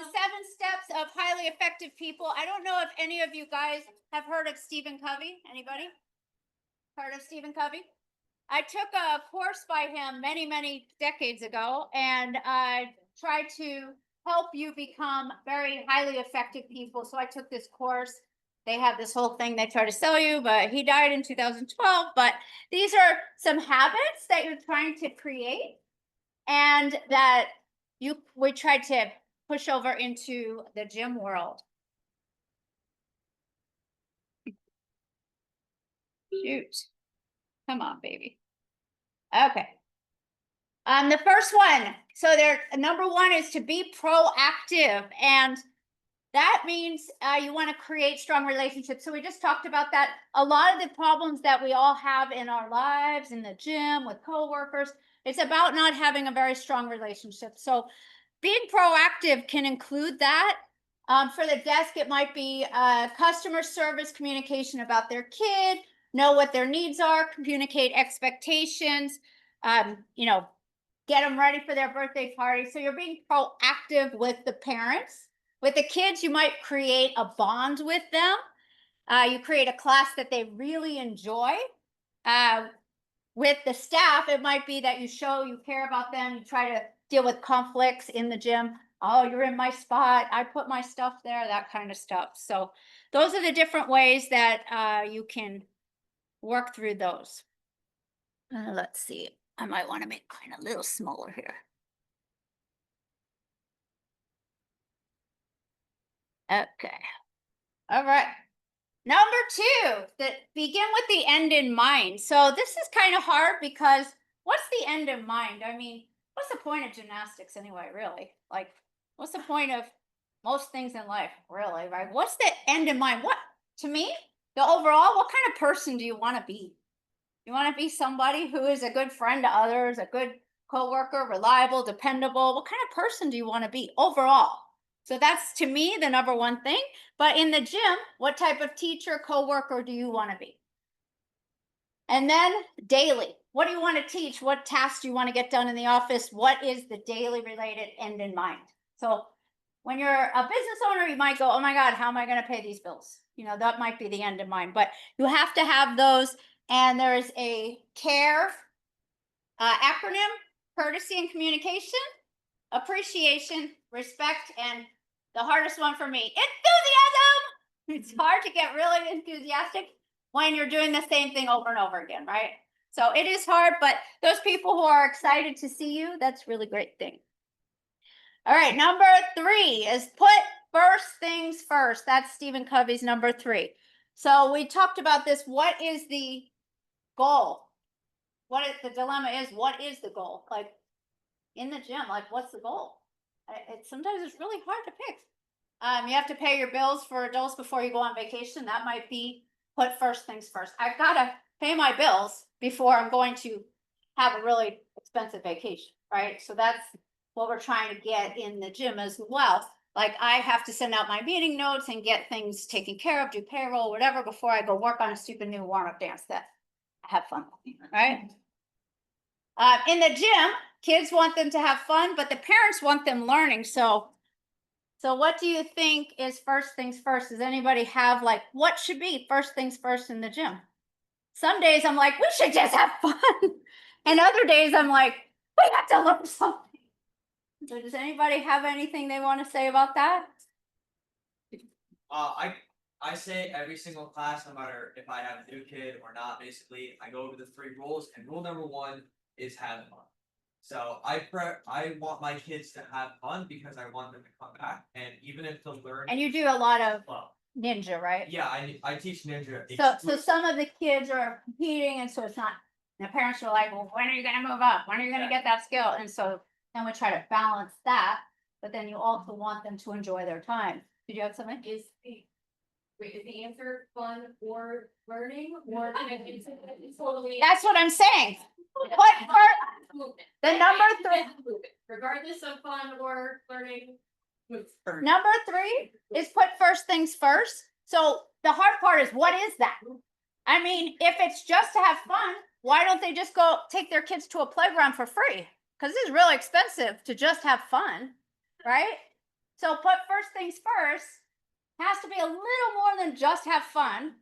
7 steps of highly effective people. I don't know if any of you guys have heard of Stephen Covey. Anybody heard of Stephen Covey? I took a course by him many, many decades ago, and I tried to help you become very highly effective people. So I took this course. They have this whole thing they try to sell you, but he died in 2012. But these are some habits that you're trying to create and that we tried to push over into the gym world. Shoot. Come on, baby. Okay. The first one, so there, number 1 is to be proactive, and that means you want to create strong relationships. So we just talked about that. A lot of the problems that we all have in our lives, in the gym, with coworkers, it's about not having a very strong relationship. So being proactive can include that. For the desk, it might be customer service communication about their kid, know what their needs are, communicate expectations, get them ready for their birthday party. So you're being proactive with the parents. With the kids, you might create a bond with them. You create a class that they really enjoy. With the staff, it might be that you show you care about them. You try to deal with conflicts in the gym. Oh, you're in my spot. I put my stuff there, that kind of stuff. So those are the different ways that you can work through those. Let's see. I might want to make mine a little smaller here. Okay. All right. Number 2, that begin with the end in mind. So this is kind of hard because what's the end in mind? I mean, what's the point of gymnastics anyway, really? Like, what's the point of most things in life, really, right? What's the end in mind? What, to me, the overall, what kind of person do you want to be? You want to be somebody who is a good friend to others, a good coworker, reliable, dependable. What kind of person do you want to be overall? So that's, to me, the number 1 thing. But in the gym, what type of teacher, coworker do you want to be? And then daily, what do you want to teach? What tasks do you want to get done in the office? What is the daily related end in mind? So when you're a business owner, you might go, oh my God, how am I going to pay these bills? That might be the end in mind, but you have to have those. And there's a CARE acronym: courtesy and communication, appreciation, respect, and the hardest one for me, enthusiasm. It's hard to get really enthusiastic when you're doing the same thing over and over again, right? So it is hard, but those people who are excited to see you, that's a really great thing. All right, number 3 is put first things first. That's Stephen Covey's number 3. So we talked about this. What is the goal? What is the dilemma is, what is the goal? Like in the gym, like what's the goal? Sometimes it's really hard to pick. You have to pay your bills for adults before you go on vacation. That might be put first things first. I've got to pay my bills before I'm going to have a really expensive vacation, right? So that's what we're trying to get in the gym as well. Like I have to send out my meeting notes and get things taken care of, do payroll, whatever, before I go work on a stupid new warm-up dance that I have fun with, right? In the gym, kids want them to have fun, but the parents want them learning. So what do you think is first things first? Does anybody have like what should be first things first in the gym? Some days I'm like, we should just have fun. And other days I'm like, we have to learn something. So does anybody have anything they want to say about that? I say every single class, no matter if I have a new kid or not, basically, I go over the 3 rules, and rule number 1 is have fun. So I want my kids to have fun because I want them to come back, and even if they'll learn. And you do a lot of ninja, right? Yeah, I teach ninja. So some of the kids are competing, and so it's not. The parents are like, well, when are you going to move up? When are you going to get that skill? And so then we try to balance that, but then you also want them to enjoy their time. Did you have something? Is the answer fun or learning or totally? That's what I'm saying. The number 3, regardless of fun or learning. Number 3 is put first things first. So the hard part is, what is that? I mean, if it's just to have fun, why don't they just go take their kids to a playground for free? Because it's really expensive to just have fun, right? So put first things first has to be a little more than just have fun.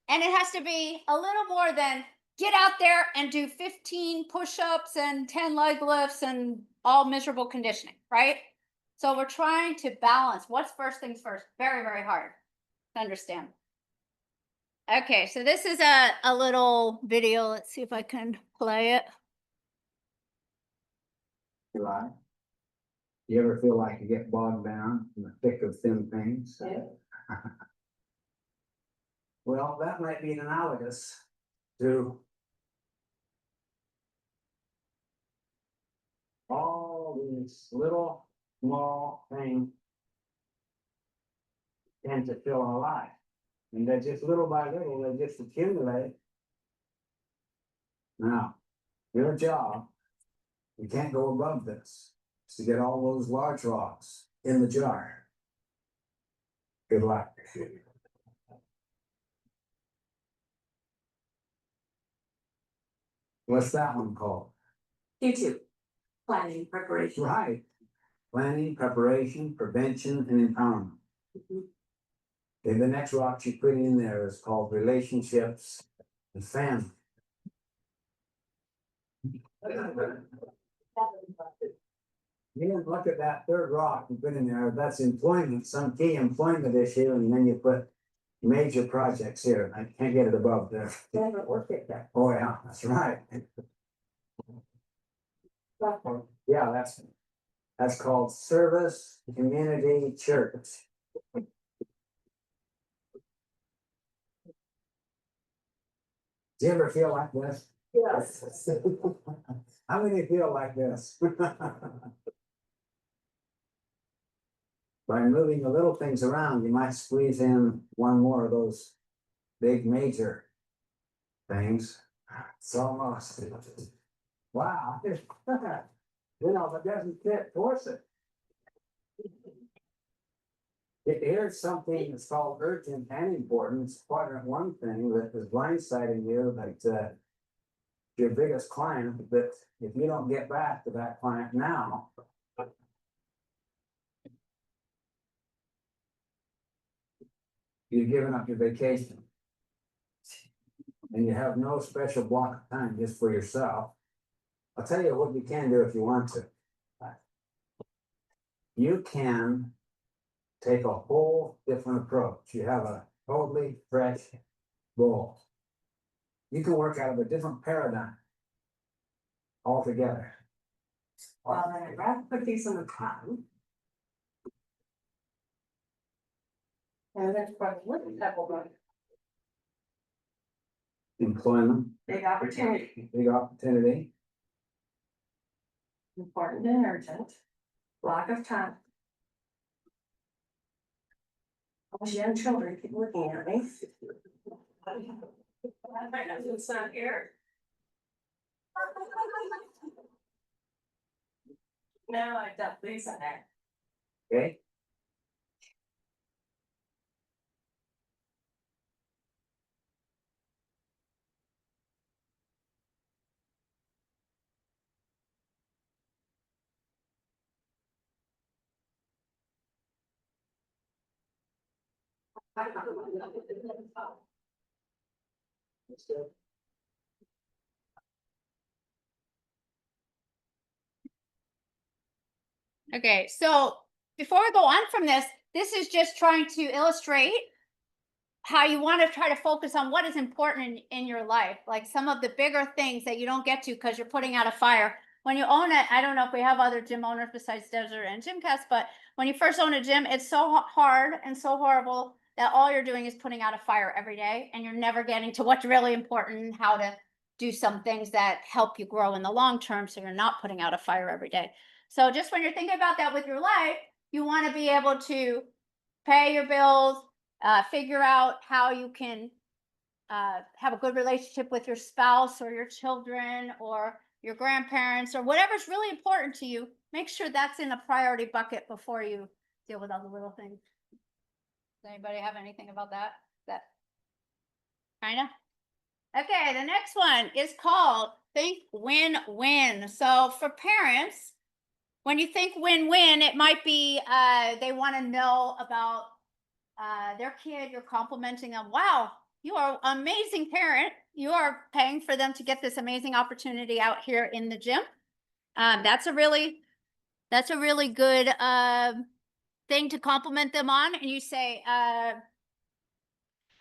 And it has to be a little more than get out there and do 15 push-ups and 10 leg lifts and all miserable conditioning, right? So we're trying to balance what's first things first. Very, very hard to understand. Okay, so this is a little video. Let's see if I can play it. Right. You ever feel like you get bogged down in the thick of thin things? Yeah. Well, that might be analogous to all these little small things tend to fill our life. And they're just little by little, they just accumulate. Now, your job, you can't go above this, is to get all those large rocks in the jar. Good luck. What's that one called? Q2, planning, preparation. Right. Planning, preparation, prevention, and empowerment. Okay, the next rock you put in there is called relationships and family. You look at that third rock you put in there, that's employment, some key employment issue, and then you put major projects here. I can't get it above there. Oh, yeah, that's right. Yeah, that's called service community church. Do you ever feel like this? Yes. How many feel like this? By moving the little things around, you might squeeze in one more of those big major things. It's almost, wow. You know, if it doesn't fit, force it. Here's something that's called urgent and important. It's quadrant one thing that is blindsiding you, that your biggest client, that if you don't get back to that client now, you've given up your vacation. And you have no special block of time just for yourself. I'll tell you what you can do if you want to. You can take a whole different approach. You have a totally fresh goal. You can work out of a different paradigm altogether. Well, then I'd rather put these in the cotton. And that's probably what the couple of Employment, big opportunity, big opportunity. important and urgent, block of time. Those young children keep looking at me. It's not here. No, I dumped these in there. Okay. Okay, so before we go on from this is just trying to illustrate how you want to try to focus on what is important in your life, like some of the bigger things that you don't get to because you're putting out a fire. When you own it, I don't know if we have other gym owners besides Desert and Gymcast, but when you first own a gym, it's so hard and so horrible that all you're doing is putting out a fire every day, and you're never getting to what's really important and how to do some things that help you grow in the long term, so you're not putting out a fire every day. So just when you're thinking about that with your life, you want to be able to pay your bills, figure out how you can have a good relationship with your spouse or your children or your grandparents or whatever's really important to you. Make sure that's in a priority bucket before you deal with all the little things. Does anybody have anything about that? That kind of? Okay, the next one is called Think Win-Win. So for parents, when you think win-win, it might be, they want to know about their kid, you're complimenting them. Wow, you are an amazing parent. You are paying for them to get this amazing opportunity out here in the gym. That's a really good thing to compliment them on. And you say,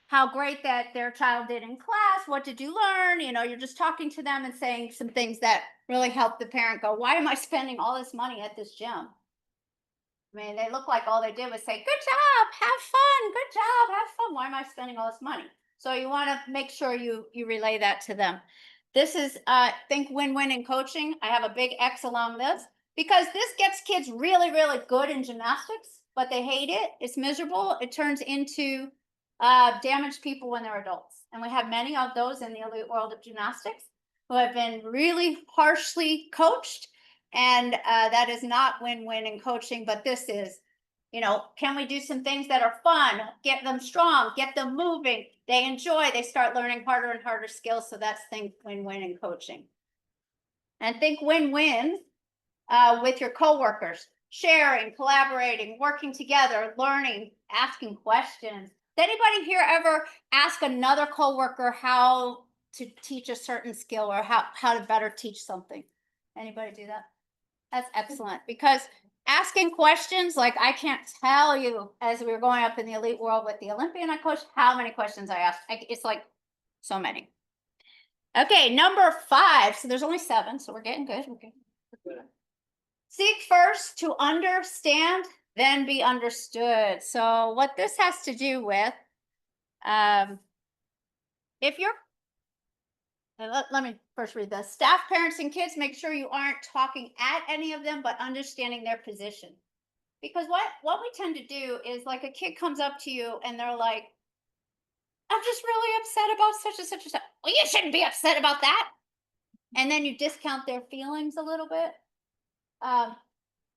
how great that their child did in class. What did you learn? You know, you're just talking to them and saying some things that really help the parent go, why am I spending all this money at this gym? I mean, they look like all they did was say, good job, have fun, good job, have fun. Why am I spending all this money? So you want to make sure you relay that to them. This is think win-win in coaching. I have a big X along this because this gets kids really, really good in gymnastics, but they hate it. It's miserable. It turns into damaged people when they're adults. And we have many of those in the elite world of gymnastics who have been really harshly coached. And that is not win-win in coaching, but this is, you know, can we do some things that are fun, get them strong, get them moving, they enjoy, they start learning harder and harder skills. So that's think win-win in coaching. And think win-win with your coworkers, sharing, collaborating, working together, learning, asking questions. Did anybody here ever ask another coworker how to teach a certain skill or how to better teach something? Anybody do that? That's excellent, because asking questions, like I can't tell you, as we were going up in the elite world with the Olympian I coached, how many questions I asked. It's like so many. Okay, number 5. So there's only 7, so we're getting good. Okay. Seek first to understand, then be understood. So what this has to do with, if you're let me first read this. Staff, parents, and kids, make sure you aren't talking at any of them, but understanding their position. Because what we tend to do is, like, a kid comes up to you and they're like, I'm just really upset about such and such and such. Well, you shouldn't be upset about that. And then you discount their feelings a little bit.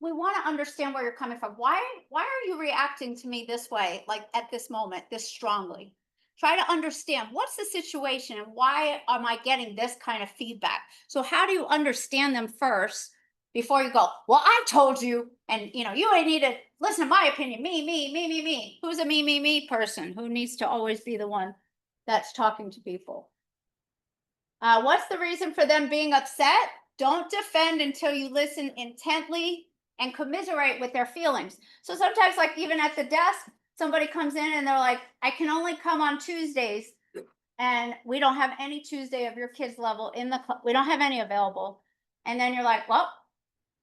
We want to understand where you're coming from. Why are you reacting to me this way, like at this moment, this strongly? Try to understand what's the situation and why am I getting this kind of feedback. So how do you understand them first before you go, well, I told you, and you ain't need to listen to my opinion. Me. Who's a me person? Who needs to always be the one that's talking to people? What's the reason for them being upset? Don't defend until you listen intently and commiserate with their feelings. So sometimes, like, even at the desk, somebody comes in and they're like, I can only come on Tuesdays, and we don't have any Tuesday of your kids' level in the we don't have any available. And then you're like, well,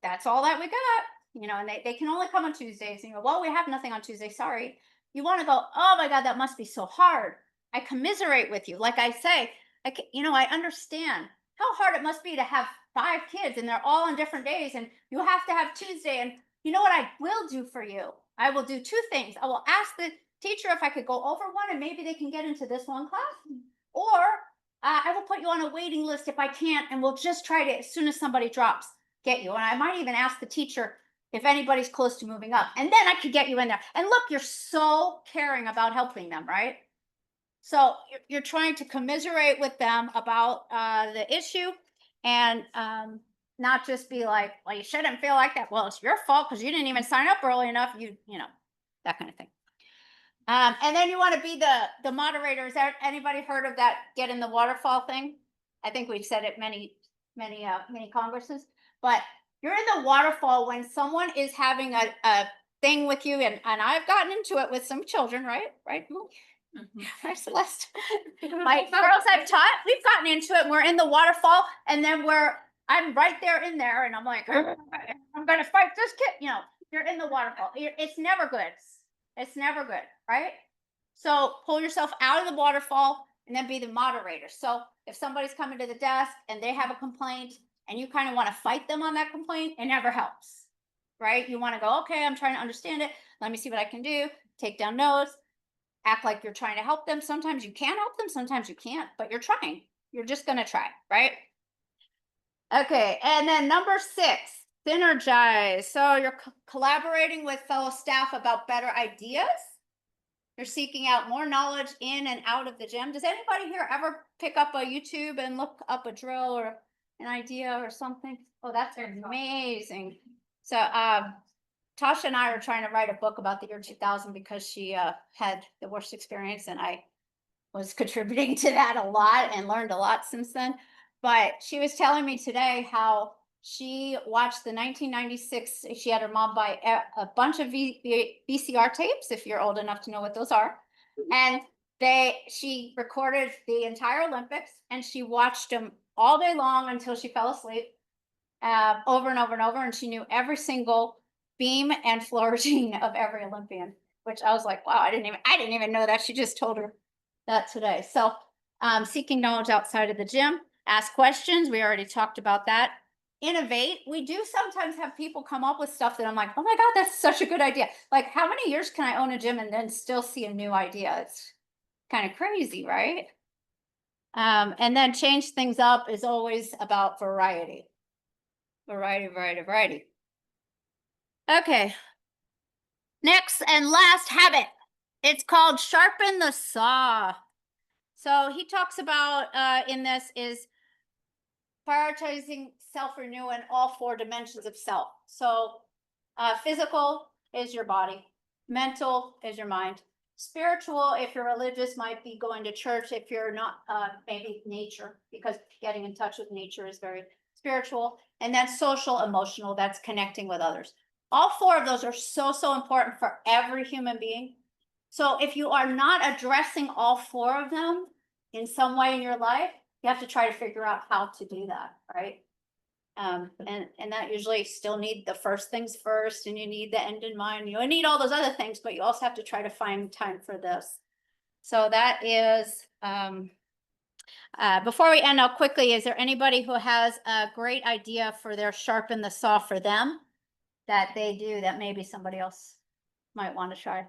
that's all that we got, and they can only come on Tuesdays. And you go, well, we have nothing on Tuesday, sorry. You want to go, oh my God, that must be so hard. I commiserate with you. Like I say, I understand how hard it must be to have 5 kids and they're all on different days, and you have to have Tuesday. And you know what I will do for you? I will do 2 things. I will ask the teacher if I could go over one and maybe they can get into this one class, or I will put you on a waiting list if I can't, and we'll just try to, as soon as somebody drops, get you. And I might even ask the teacher if anybody's close to moving up, and then I could get you in there. And look, you're so caring about helping them, right? So you're trying to commiserate with them about the issue, and not just be like, well, you shouldn't feel like that. Well, it's your fault because you didn't even sign up early enough. That kind of thing. And then you want to be the moderator. Is there anybody heard of that get in the waterfall thing? I think we've said it many congresses, but you're in the waterfall when someone is having a thing with you. And I've gotten into it with some children, right? Hi, Celeste. My girls I've taught, we've gotten into it. And we're in the waterfall, and then I'm right there in there, and I'm like, I'm gonna fight this kid. You're in the waterfall. It's never good. It's never good, right? So pull yourself out of the waterfall and then be the moderator. So if somebody's coming to the desk and they have a complaint and you kind of want to fight them on that complaint, it never helps, right? You want to go, okay, I'm trying to understand it. Let me see what I can do. Take down notes. Act like you're trying to help them. Sometimes you can help them, sometimes you can't, but you're trying. You're just going to try, right? Okay, and then number 6, synergize. So you're collaborating with fellow staff about better ideas. You're seeking out more knowledge in and out of the gym. Does anybody here ever pick up a YouTube and look up a drill or an idea or something? Oh, that's amazing. So, Tasha and I are trying to write a book about the year 2000 because she had the worst experience, and I was contributing to that a lot and learned a lot since then. But she was telling me today how she watched the 1996. She had her mom buy a bunch of VCR tapes, if you're old enough to know what those are, and she recorded the entire Olympics, and she watched them all day long until she fell asleep, over and over and over, and she knew every single beam and floor routine of every Olympian, which I was like, wow, I didn't even know that. She just told her that today. So, seeking knowledge outside of the gym, ask questions. We already talked about that. Innovate. We do sometimes have people come up with stuff that I'm like, oh my God, that's such a good idea. Like, how many years can I own a gym and then still see a new idea? It's kind of crazy, right? And then change things up is always about variety. Variety. Okay. Next and last habit. It's called sharpen the saw. So he talks about in this is prioritizing self-renewal in all 4 dimensions of self. So physical is your body, mental is your mind, spiritual, if you're religious, might be going to church. If you're not, maybe nature, because getting in touch with nature is very spiritual. And then social, emotional, that's connecting with others. All 4 of those are so important for every human being. So if you are not addressing all 4 of them in some way in your life, you have to try to figure out how to do that, right? And that usually still need the first things first, and you need the end in mind. You need all those other things, but you also have to try to find time for this. So that is, before we end, I'll quickly, is there anybody who has a great idea for their sharpen the saw for them that they do that maybe somebody else might want to try?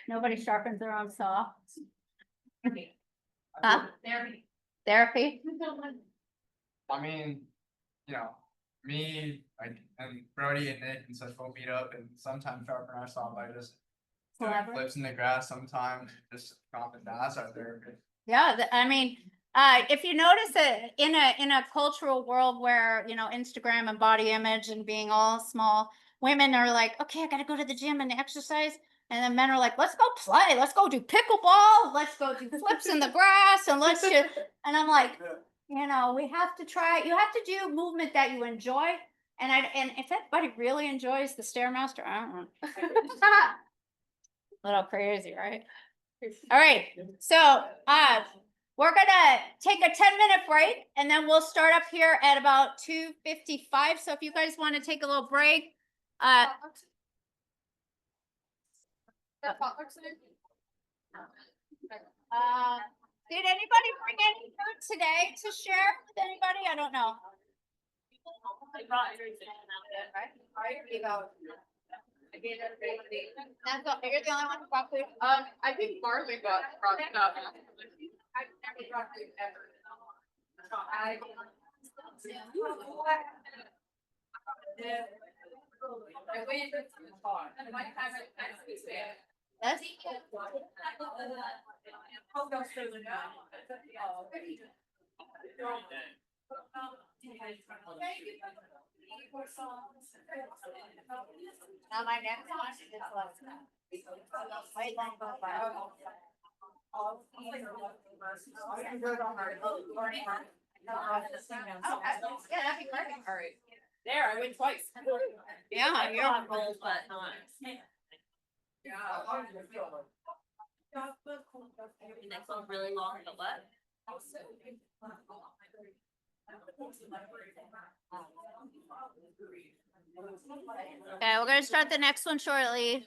Nobody sharpens their own saw. Huh? Therapy? I mean, you know, me and Brody and Nick and such will meet up and sometimes sharpen our saw by just doing Collaborate. flips in the grass, sometimes just dropping down. That's our therapy. Yeah, I mean, if you notice that in a cultural world where, Instagram and body image and being all small, women are like, okay, I gotta go to the gym and exercise. And then men are like, let's go play, let's go do pickleball, let's go do flips in the grass, and let's do, and I'm like, we have to try, you have to do movement that you enjoy. And if anybody really enjoys the Stairmaster, I don't know. Little crazy, right? All right, so we're gonna take a 10-minute break, and then we'll start up here at about 2:55. So if you guys want to take a little break, did anybody bring any food today to share with anybody? I don't know. That's all, you're the only one who brought food? I think Marley brought stuff. I've never brought food ever. I waited for the car. And one time I was there. That's now my next one is yeah, that'd be perfect. All right. There, I went twice. Yeah, you're on roll, but Next one's really long, but what? Okay, we're gonna start the next one shortly.